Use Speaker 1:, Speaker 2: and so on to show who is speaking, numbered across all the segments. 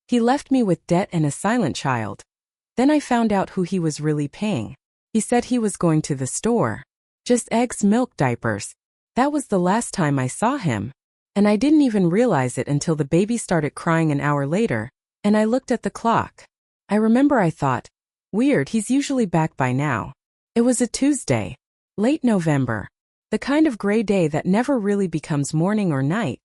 Speaker 1: He left me with debt and a silent child. Then I found out who he was really paying. He said he was going to the store. Just eggs, milk, diapers. That was the last time I saw him. And I didn't even realize it until the baby started crying an hour later, and I looked at the clock. I remember I thought, weird, he's usually back by now. It was a Tuesday, late November. The kind of gray day that never really becomes morning or night,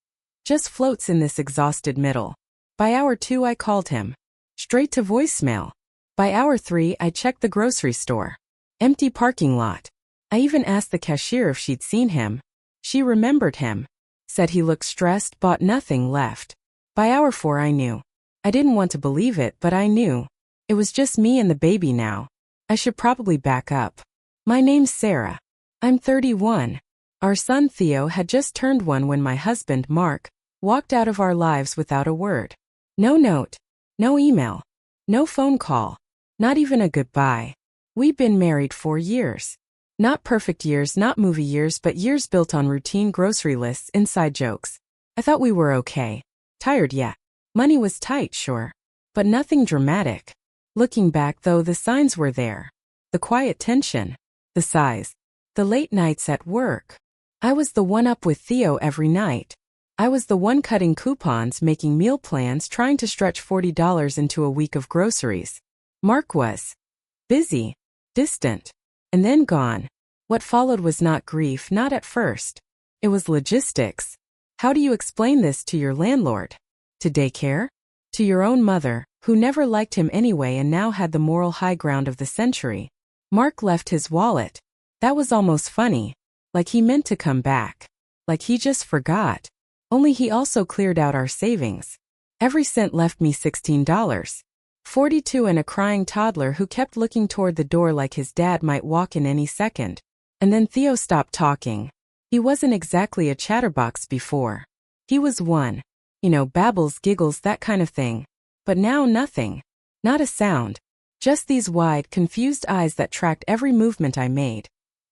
Speaker 1: just floats in this exhausted middle. By hour 2 I called him. Straight to voicemail. By hour 3 I checked the grocery store. Empty parking lot. I even asked the cashier if she'd seen him. She remembered him. Said he looked stressed, bought nothing, left. By hour 4 I knew. I didn't want to believe it, but I knew. It was just me and the baby now. I should probably back up. My name's Sarah. I'm 31. Our son Theo had just turned 1 when my husband, Mark, walked out of our lives without a word. No note. No email. No phone call. Not even a goodbye. We'd been married 4 years. Not perfect years, not movie years, but years built on routine grocery lists, inside jokes. I thought we were okay. Tired, yeah. Money was tight, sure. But nothing dramatic. Looking back, though, the signs were there. The quiet tension. The sighs. The late nights at work. I was the one up with Theo every night. I was the one cutting coupons, making meal plans, trying to stretch $40 into a week of groceries. Mark was busy, distant, and then gone. What followed was not grief, not at first. It was logistics. How do you explain this to your landlord? To daycare? To your own mother, who never liked him anyway and now had the moral high ground of the century? Mark left his wallet. That was almost funny. Like he meant to come back. Like he just forgot. Only he also cleared out our savings. Every cent left me $16. 42 and a crying toddler who kept looking toward the door like his dad might walk in any second. And then Theo stopped talking. He wasn't exactly a chatterbox before. He was one. Babbles, giggles, that kind of thing. But now nothing. Not a sound. Just these wide, confused eyes that tracked every movement I made.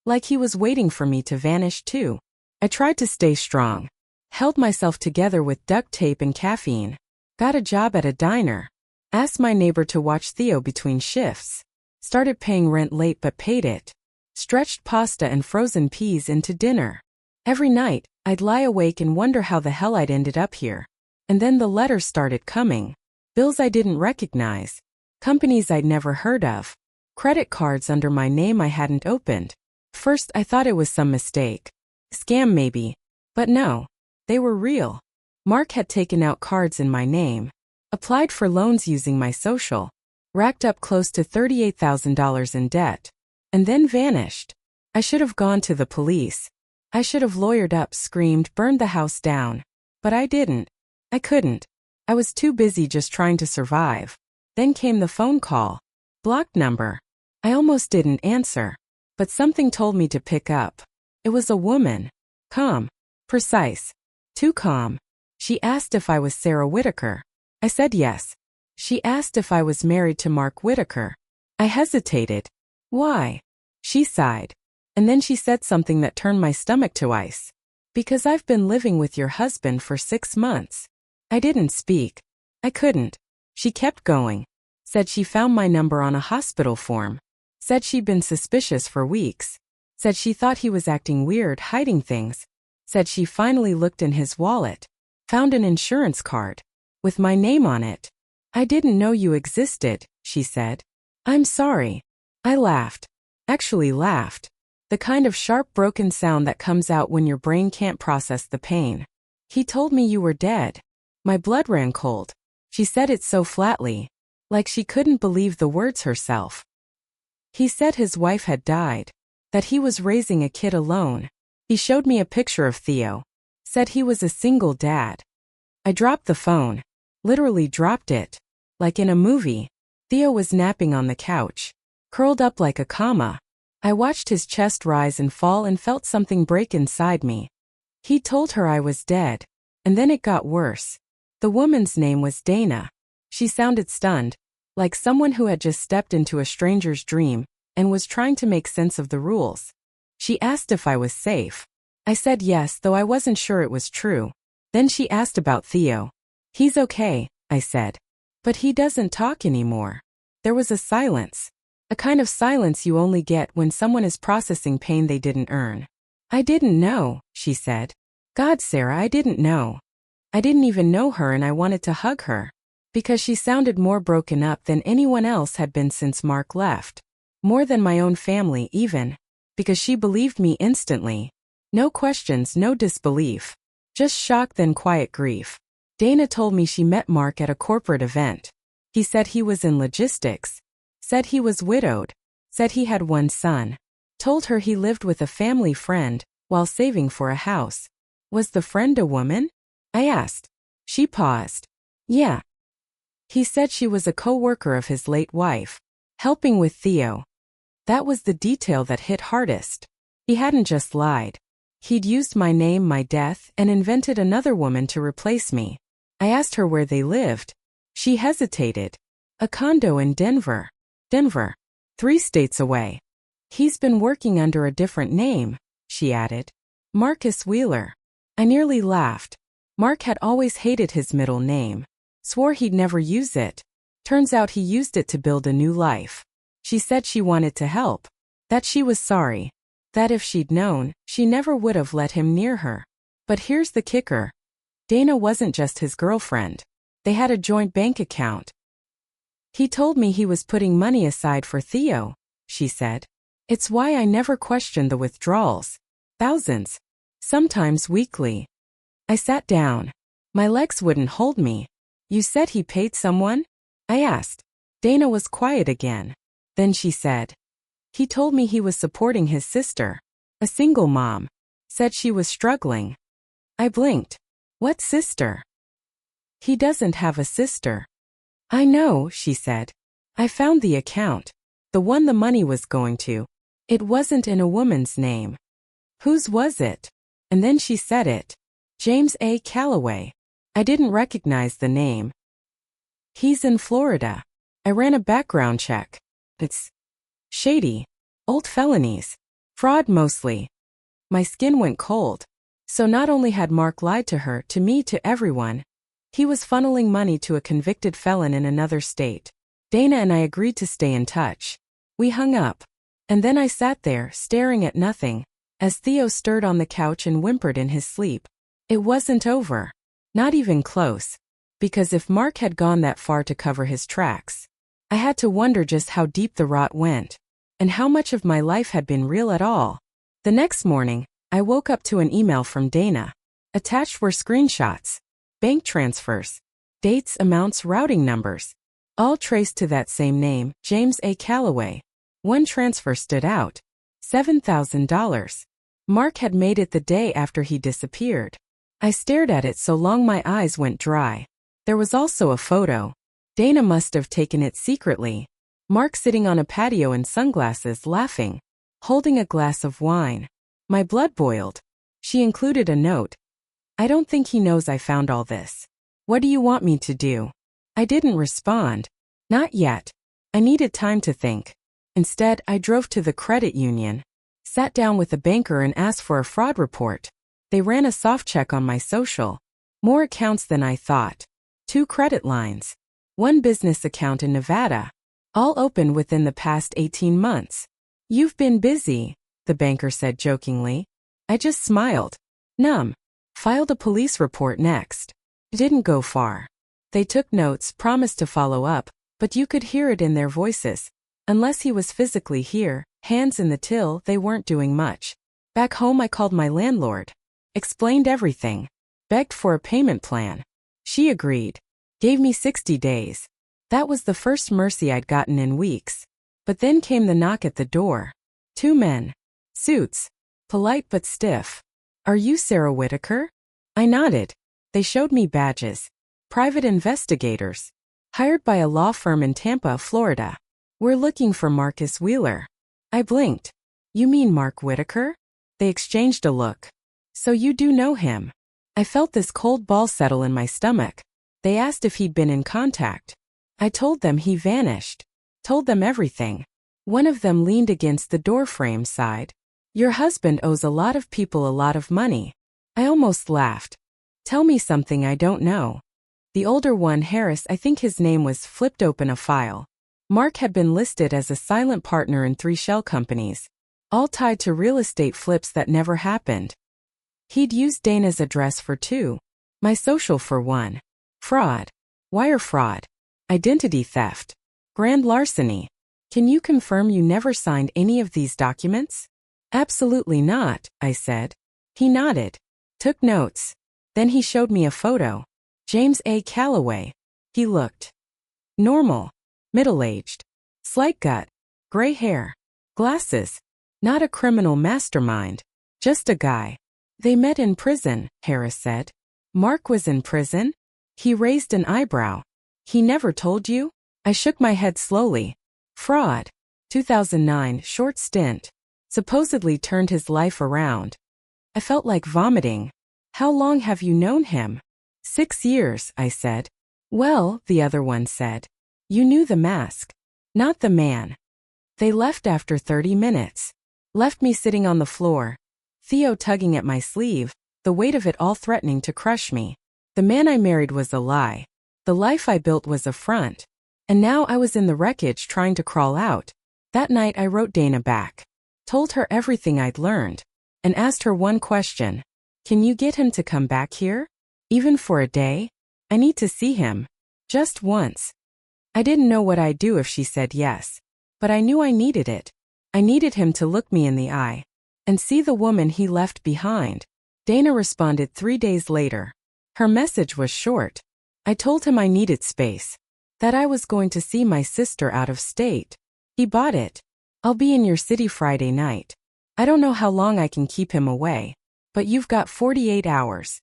Speaker 1: Like he was waiting for me to vanish too. I tried to stay strong. Held myself together with duct tape and caffeine. Got a job at a diner. Asked my neighbor to watch Theo between shifts. Started paying rent late but paid it. Stretched pasta and frozen peas into dinner. Every night, I'd lie awake and wonder how the hell I'd ended up here. And then the letters started coming. Bills I didn't recognize. Companies I'd never heard of. Credit cards under my name I hadn't opened. First I thought it was some mistake. Scam maybe. But no. They were real. Mark had taken out cards in my name. Applied for loans using my social. Racked up close to $38,000 in debt. And then vanished. I should have gone to the police. I should have lawyered up, screamed, burned the house down. But I didn't. I couldn't. I was too busy just trying to survive. Then came the phone call. Blocked number. I almost didn't answer. But something told me to pick up. It was a woman. Calm. Precise. Too calm. She asked if I was Sarah Whitaker. I said yes. She asked if I was married to Mark Whitaker. I hesitated. Why? She sighed. And then she said something that turned my stomach to ice. Because I've been living with your husband for 6 months. I didn't speak. I couldn't. She kept going. Said she found my number on a hospital form. Said she'd been suspicious for weeks. Said she thought he was acting weird, hiding things. Said she finally looked in his wallet. Found an insurance card. With my name on it. I didn't know you existed, she said. I'm sorry. I laughed. Actually laughed. The kind of sharp broken sound that comes out when your brain can't process the pain. He told me you were dead. My blood ran cold. She said it so flatly. Like she couldn't believe the words herself. He said his wife had died. That he was raising a kid alone. He showed me a picture of Theo. Said he was a single dad. I dropped the phone. Literally dropped it. Like in a movie. Theo was napping on the couch. Curled up like a comma. I watched his chest rise and fall and felt something break inside me. He told her I was dead. And then it got worse. The woman's name was Dana. She sounded stunned. Like someone who had just stepped into a stranger's dream and was trying to make sense of the rules. She asked if I was safe. I said yes, though I wasn't sure it was true. Then she asked about Theo. He's okay, I said. But he doesn't talk anymore. There was a silence. A kind of silence you only get when someone is processing pain they didn't earn. I didn't know, she said. God, Sarah, I didn't know. I didn't even know her and I wanted to hug her. Because she sounded more broken up than anyone else had been since Mark left. More than my own family even. Because she believed me instantly. No questions, no disbelief. Just shock then quiet grief. Dana told me she met Mark at a corporate event. He said he was in logistics. Said he was widowed. Said he had one son. Told her he lived with a family friend while saving for a house. Was the friend a woman? I asked. She paused. Yeah. He said she was a co-worker of his late wife, helping with Theo. That was the detail that hit hardest. He hadn't just lied. He'd used my name, my death, and invented another woman to replace me. I asked her where they lived. She hesitated. A condo in Denver. Denver. 3 states away. He's been working under a different name, she added. Marcus Wheeler. I nearly laughed. Mark had always hated his middle name. Swore he'd never use it. Turns out he used it to build a new life. She said she wanted to help. That she was sorry. That if she'd known, she never would have let him near her. But here's the kicker. Dana wasn't just his girlfriend. They had a joint bank account. He told me he was putting money aside for Theo, she said. It's why I never questioned the withdrawals. Thousands. Sometimes weekly. I sat down. My legs wouldn't hold me. You said he paid someone? I asked. Dana was quiet again. Then she said. He told me he was supporting his sister. A single mom. Said she was struggling. I blinked. What sister? He doesn't have a sister. I know, she said. I found the account. The one the money was going to. It wasn't in a woman's name. Whose was it? And then she said it. James A. Calloway. I didn't recognize the name. He's in Florida. I ran a background check. It's shady. Old felonies. Fraud mostly. My skin went cold. So not only had Mark lied to her, to me, to everyone, he was funneling money to a convicted felon in another state. Dana and I agreed to stay in touch. We hung up. And then I sat there, staring at nothing, as Theo stirred on the couch and whimpered in his sleep. It wasn't over. Not even close. Because if Mark had gone that far to cover his tracks, I had to wonder just how deep the rot went, and how much of my life had been real at all. The next morning, I woke up to an email from Dana. Attached were screenshots, bank transfers, dates, amounts, routing numbers, all traced to that same name, James A. Calloway. One transfer stood out. $7,000. Mark had made it the day after he disappeared. I stared at it so long my eyes went dry. There was also a photo. Dana must have taken it secretly. Mark sitting on a patio in sunglasses, laughing, holding a glass of wine. My blood boiled. She included a note. I don't think he knows I found all this. What do you want me to do? I didn't respond. Not yet. I needed time to think. Instead, I drove to the credit union, sat down with the banker and asked for a fraud report. They ran a soft check on my social. More accounts than I thought. 2 credit lines. 1 business account in Nevada. All open within the past 18 months. You've been busy, the banker said jokingly. I just smiled. Numb. Filed a police report next. Didn't go far. They took notes, promised to follow up, but you could hear it in their voices. Unless he was physically here, hands in the till, they weren't doing much. Back home I called my landlord. Explained everything. Begged for a payment plan. She agreed. Gave me 60 days. That was the first mercy I'd gotten in weeks. But then came the knock at the door. 2 men. Suits. Polite but stiff. Are you Sarah Whitaker? I nodded. They showed me badges. Private investigators. Hired by a law firm in Tampa, Florida. We're looking for Marcus Wheeler. I blinked. You mean Mark Whitaker? They exchanged a look. So you do know him. I felt this cold ball settle in my stomach. They asked if he'd been in contact. I told them he vanished. Told them everything. One of them leaned against the doorframe, sighed. Your husband owes a lot of people a lot of money. I almost laughed. Tell me something I don't know. The older one, Harris, I think his name was, flipped open a file. Mark had been listed as a silent partner in 3 shell companies, all tied to real estate flips that never happened. He'd used Dana's address for 2. My social for 1. Fraud. Wire fraud. Identity theft. Grand larceny. Can you confirm you never signed any of these documents? Absolutely not, I said. He nodded. Took notes. Then he showed me a photo. James A. Calloway. He looked normal. Middle-aged. Slight gut. Gray hair. Glasses. Not a criminal mastermind. Just a guy. They met in prison, Harris said. Mark was in prison? He raised an eyebrow. He never told you? I shook my head slowly. Fraud. 2009, short stint. Supposedly turned his life around. I felt like vomiting. How long have you known him? 6 years, I said. Well, the other one said. You knew the mask. Not the man. They left after 30 minutes. Left me sitting on the floor. Theo tugging at my sleeve, the weight of it all threatening to crush me. The man I married was a lie. The life I built was a front. And now I was in the wreckage trying to crawl out. That night I wrote Dana back. Told her everything I'd learned. And asked her one question. Can you get him to come back here? Even for a day? I need to see him. Just once. I didn't know what I'd do if she said yes. But I knew I needed it. I needed him to look me in the eye. And see the woman he left behind. Dana responded 3 days later. Her message was short. I told him I needed space. That I was going to see my sister out of state. He bought it. I'll be in your city Friday night. I don't know how long I can keep him away. But you've got 48 hours.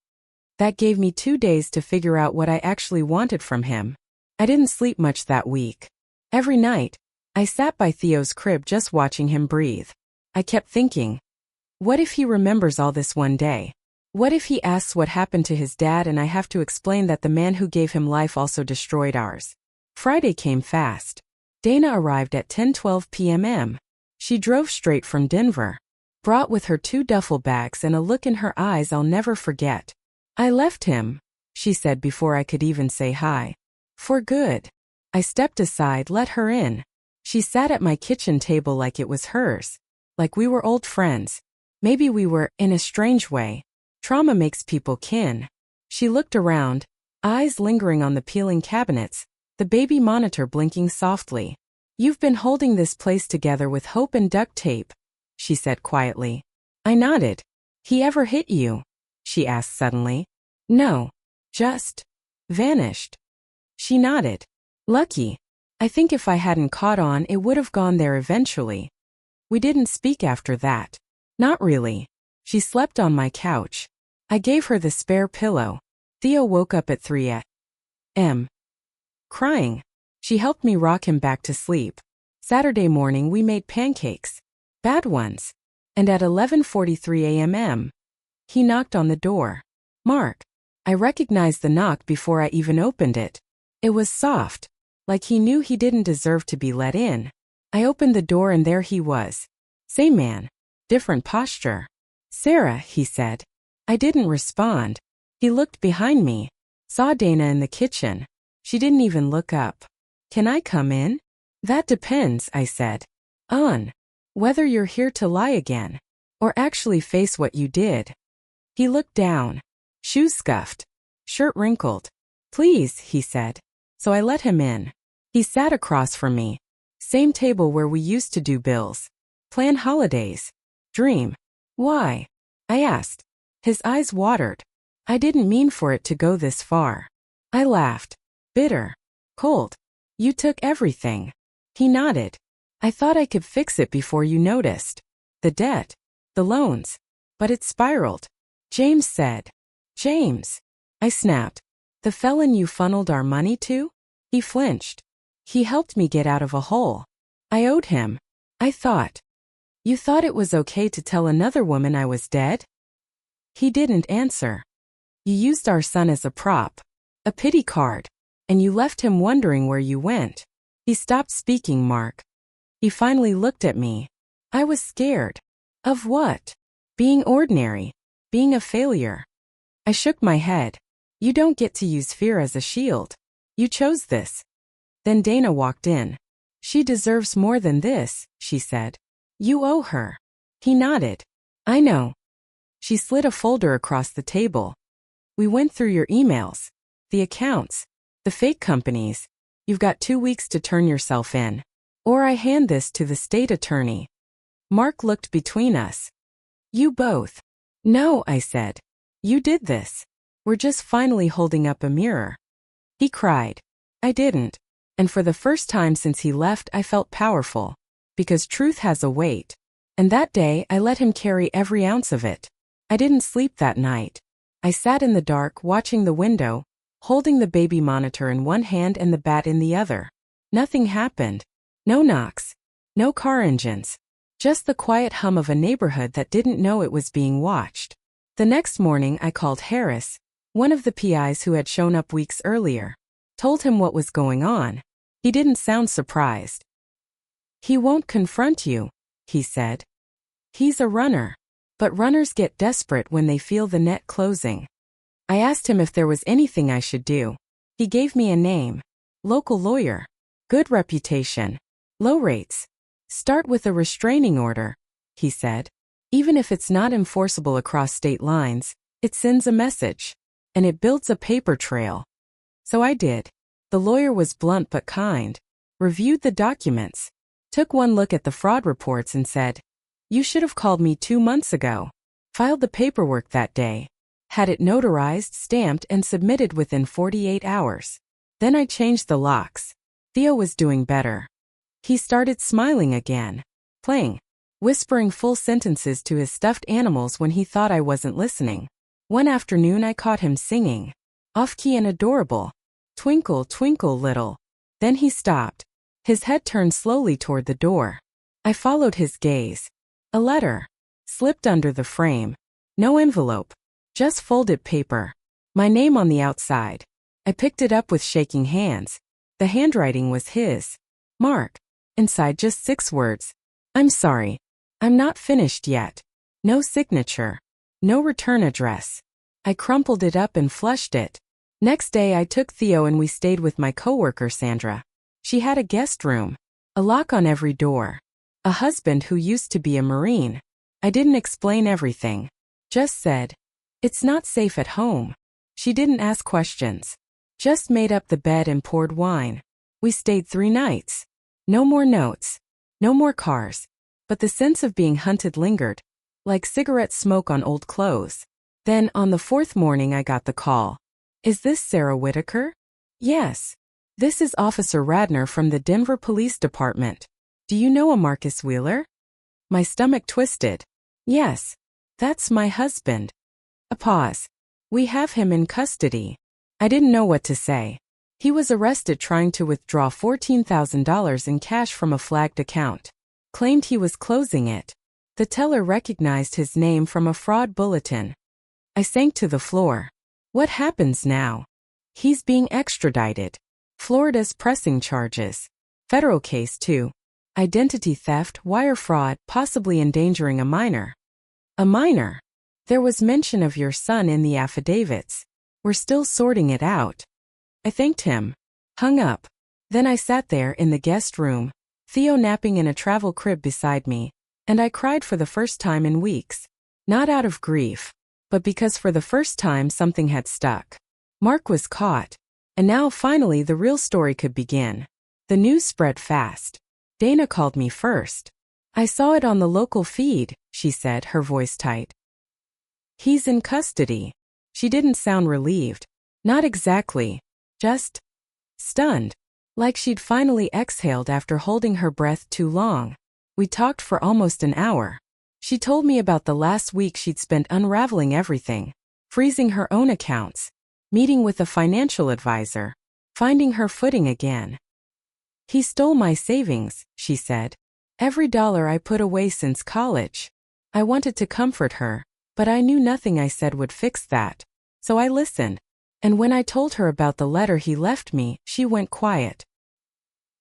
Speaker 1: That gave me 2 days to figure out what I actually wanted from him. I didn't sleep much that week. Every night, I sat by Theo's crib just watching him breathe. I kept thinking, what if he remembers all this one day? What if he asks what happened to his dad and I have to explain that the man who gave him life also destroyed ours? Friday came fast. Dana arrived at 10:12 p.m. She drove straight from Denver. Brought with her 2 duffel bags and a look in her eyes I'll never forget. I left him, she said before I could even say hi. For good. I stepped aside, let her in. She sat at my kitchen table like it was hers. Like we were old friends. Maybe we were, in a strange way. Trauma makes people kin. She looked around, eyes lingering on the peeling cabinets, the baby monitor blinking softly. You've been holding this place together with hope and duct tape, she said quietly. I nodded. He ever hit you? She asked suddenly. No. Just vanished. She nodded. Lucky. I think if I hadn't caught on, it would have gone there eventually. We didn't speak after that. Not really. She slept on my couch. I gave her the spare pillow. Theo woke up at 3 a.m. crying. She helped me rock him back to sleep. Saturday morning we made pancakes. Bad ones. And at 11:43 a.m. he knocked on the door. Mark. I recognized the knock before I even opened it. It was soft. Like he knew he didn't deserve to be let in. I opened the door and there he was. Same man. Different posture. Sarah, he said. I didn't respond. He looked behind me. Saw Dana in the kitchen. She didn't even look up. Can I come in? That depends, I said. On whether you're here to lie again. Or actually face what you did. He looked down. Shoes scuffed. Shirt wrinkled. Please, he said. So I let him in. He sat across from me. Same table where we used to do bills. Plan holidays. Dream. Why? I asked. His eyes watered. I didn't mean for it to go this far. I laughed. Bitter. Cold. You took everything. He nodded. I thought I could fix it before you noticed. The debt. The loans. But it spiraled. James said. James. I snapped. The felon you funneled our money to? He flinched. He helped me get out of a hole. I owed him. I thought. You thought it was okay to tell another woman I was dead? He didn't answer. You used our son as a prop. A pity card. And you left him wondering where you went. He stopped speaking, Mark. He finally looked at me. I was scared. Of what? Being ordinary. Being a failure. I shook my head. You don't get to use fear as a shield. You chose this. Then Dana walked in. She deserves more than this, she said. You owe her. He nodded. I know. She slid a folder across the table. We went through your emails, the accounts, the fake companies. You've got 2 weeks to turn yourself in. Or I hand this to the state attorney. Mark looked between us. You both. No, I said. You did this. We're just finally holding up a mirror. He cried. I didn't. And for the first time since he left, I felt powerful. Because truth has a weight. And that day, I let him carry every ounce of it. I didn't sleep that night. I sat in the dark, watching the window, holding the baby monitor in one hand and the bat in the other. Nothing happened. No knocks. No car engines. Just the quiet hum of a neighborhood that didn't know it was being watched. The next morning, I called Harris, one of the PIs who had shown up weeks earlier. Told him what was going on. He didn't sound surprised. He won't confront you, he said. He's a runner. But runners get desperate when they feel the net closing. I asked him if there was anything I should do. He gave me a name. Local lawyer. Good reputation. Low rates. Start with a restraining order, he said. Even if it's not enforceable across state lines, it sends a message. And it builds a paper trail. So I did. The lawyer was blunt but kind. Reviewed the documents. Took one look at the fraud reports and said, you should have called me 2 months ago. Filed the paperwork that day. Had it notarized, stamped, and submitted within 48 hours. Then I changed the locks. Theo was doing better. He started smiling again. Playing. Whispering full sentences to his stuffed animals when he thought I wasn't listening. One afternoon I caught him singing. Off-key and adorable. Twinkle, twinkle, little. Then he stopped. His head turned slowly toward the door. I followed his gaze. A letter. Slipped under the frame. No envelope. Just folded paper. My name on the outside. I picked it up with shaking hands. The handwriting was his. Mark. Inside just 6 words. I'm sorry. I'm not finished yet. No signature. No return address. I crumpled it up and flushed it. Next day I took Theo and we stayed with my coworker Sandra. She had a guest room. A lock on every door. A husband who used to be a Marine. I didn't explain everything. Just said, it's not safe at home. She didn't ask questions. Just made up the bed and poured wine. We stayed 3 nights. No more notes. No more cars. But the sense of being hunted lingered. Like cigarette smoke on old clothes. Then, on the 4th morning I got the call. Is this Sarah Whitaker? Yes. This is Officer Radner from the Denver Police Department. Do you know a Marcus Wheeler? My stomach twisted. Yes. That's my husband. A pause. We have him in custody. I didn't know what to say. He was arrested trying to withdraw $14,000 in cash from a flagged account. Claimed he was closing it. The teller recognized his name from a fraud bulletin. I sank to the floor. What happens now? He's being extradited. Florida's pressing charges. Federal case too. Identity theft, wire fraud, possibly endangering a minor. A minor? There was mention of your son in the affidavits. We're still sorting it out. I thanked him. Hung up. Then I sat there in the guest room, Theo napping in a travel crib beside me, and I cried for the first time in weeks. Not out of grief, but because for the first time something had stuck. Mark was caught. And now finally the real story could begin. The news spread fast. Dana called me first. I saw it on the local feed, she said, her voice tight. He's in custody. She didn't sound relieved. Not exactly. Just stunned. Like she'd finally exhaled after holding her breath too long. We talked for almost an hour. She told me about the last week she'd spent unraveling everything. Freezing her own accounts. Meeting with a financial advisor. Finding her footing again. He stole my savings, she said. Every dollar I put away since college. I wanted to comfort her, but I knew nothing I said would fix that. So I listened. And when I told her about the letter he left me, she went quiet.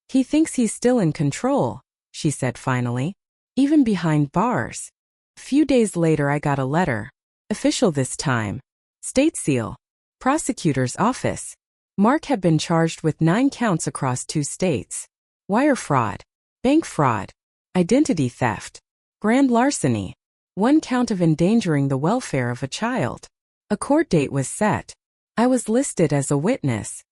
Speaker 1: He thinks he's still in control, she said finally. Even behind bars. A few days later I got a letter. Official this time. State seal. Prosecutor's office. Mark had been charged with 9 counts across 2 states. Wire fraud, bank fraud, identity theft, grand larceny, 1 count of endangering the welfare of a child. A court date was set. I was listed as a witness.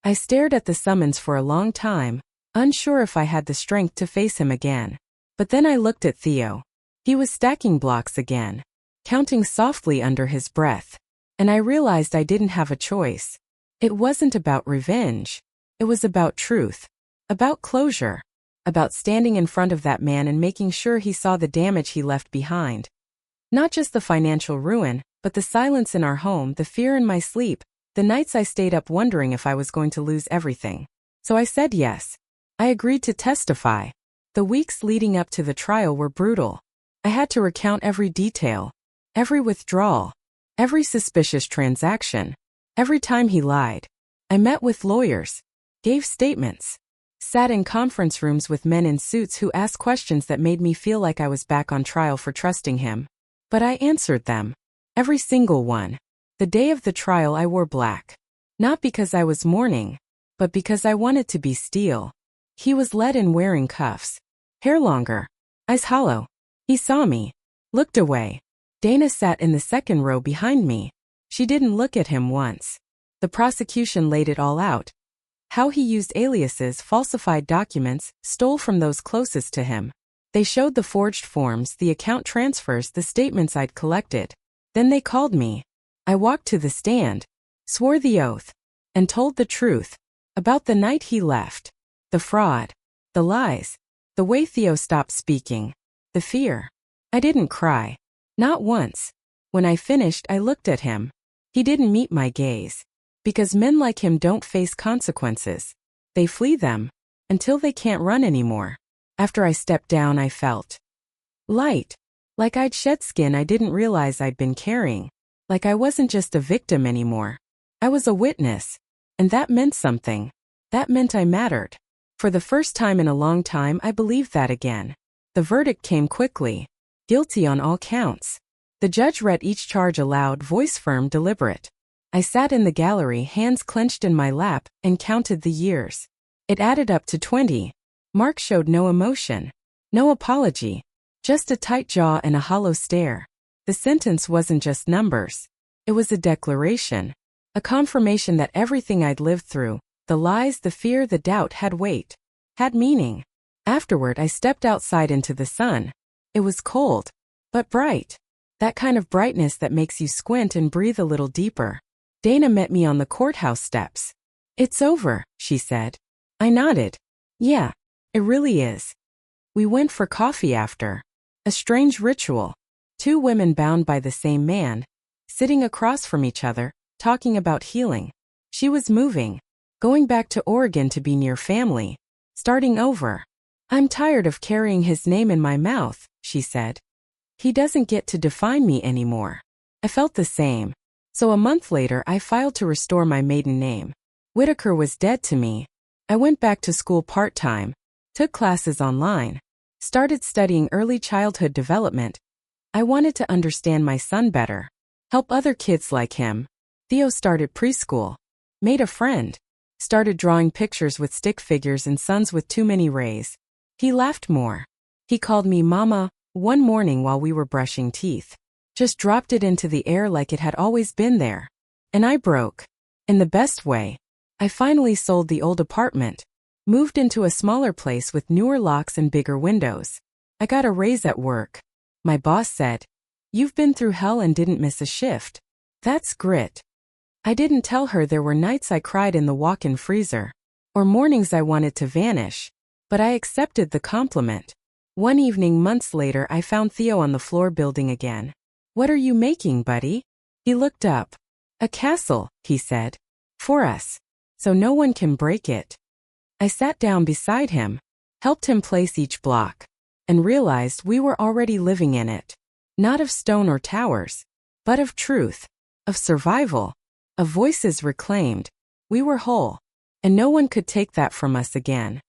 Speaker 1: I stared at the summons for a long time, unsure if I had the strength to face him again. But then I looked at Theo. He was stacking blocks again, counting softly under his breath. And I realized I didn't have a choice. It wasn't about revenge. It was about truth. About closure. About standing in front of that man and making sure he saw the damage he left behind. Not just the financial ruin, but the silence in our home, the fear in my sleep, the nights I stayed up wondering if I was going to lose everything. So I said yes. I agreed to testify. The weeks leading up to the trial were brutal. I had to recount every detail, every withdrawal, every suspicious transaction, every time he lied. I met with lawyers, gave statements, sat in conference rooms with men in suits who asked questions that made me feel like I was back on trial for trusting him. But I answered them. Every single one. The day of the trial I wore black. Not because I was mourning, but because I wanted to be steel. He was led in wearing cuffs. Hair longer. Eyes hollow. He saw me. Looked away. Dana sat in the second row behind me. She didn't look at him once. The prosecution laid it all out. How he used aliases, falsified documents, stole from those closest to him. They showed the forged forms, the account transfers, the statements I'd collected. Then they called me. I walked to the stand, swore the oath, and told the truth. About the night he left. The fraud. The lies. The way Theo stopped speaking. The fear. I didn't cry. Not once. When I finished, I looked at him. He didn't meet my gaze. Because men like him don't face consequences. They flee them. Until they can't run anymore. After I stepped down, I felt light. Like I'd shed skin I didn't realize I'd been carrying. Like I wasn't just a victim anymore. I was a witness. And that meant something. That meant I mattered. For the first time in a long time, I believed that again. The verdict came quickly. Guilty on all counts. The judge read each charge aloud, voice firm, deliberate. I sat in the gallery, hands clenched in my lap, and counted the years. It added up to 20. Mark showed no emotion. No apology. Just a tight jaw and a hollow stare. The sentence wasn't just numbers. It was a declaration. A confirmation that everything I'd lived through, the lies, the fear, the doubt, had weight. Had meaning. Afterward, I stepped outside into the sun. It was cold, but bright. That kind of brightness that makes you squint and breathe a little deeper. Dana met me on the courthouse steps. "It's over," she said. I nodded. "Yeah, it really is." We went for coffee after. A strange ritual. 2 women bound by the same man, sitting across from each other, talking about healing. She was moving. Going back to Oregon to be near family. Starting over. "I'm tired of carrying his name in my mouth," she said. "He doesn't get to define me anymore." I felt the same. So a month later, I filed to restore my maiden name. Whitaker was dead to me. I went back to school part-time, took classes online, started studying early childhood development. I wanted to understand my son better, help other kids like him. Theo started preschool, made a friend, started drawing pictures with stick figures and suns with too many rays. He laughed more. He called me Mama one morning while we were brushing teeth. Just dropped it into the air like it had always been there. And I broke. In the best way. I finally sold the old apartment, moved into a smaller place with newer locks and bigger windows. I got a raise at work. My boss said, "You've been through hell and didn't miss a shift. That's grit." I didn't tell her there were nights I cried in the walk-in freezer, or mornings I wanted to vanish, but I accepted the compliment. One evening months later, I found Theo on the floor building again. "What are you making, buddy?" He looked up. "A castle," he said. "For us. So no one can break it." I sat down beside him, helped him place each block, and realized we were already living in it. Not of stone or towers, but of truth, of survival, of voices reclaimed. We were whole, and no one could take that from us again.